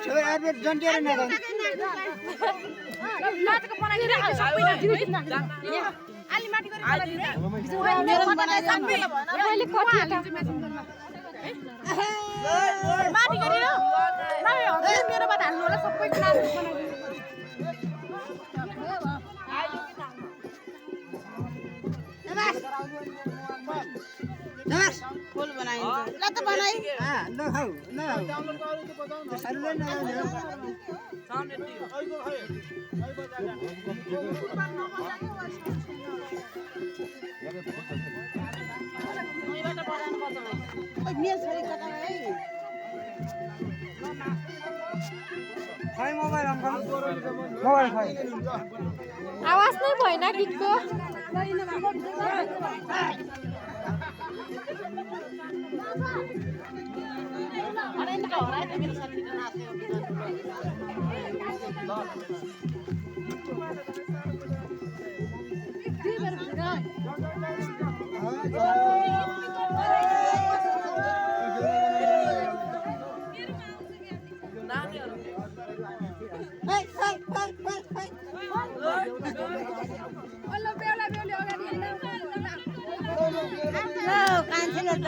छोरा अर्बे जन्टिएर नगयो नाचको बनाइदिनु सबै अलि माथि गरी मेरो बनाइदिनु मैले कति माथि गरी न मेरो बात हाल्नु होला सबै नाच नमस फुल बनाइन्छ ल त बनाइ ल खाऊ ल सरले न खाइ मोबाइल अङ्कल मोबाइल खाइ आवाज नै भएन गीतको कान्छेले त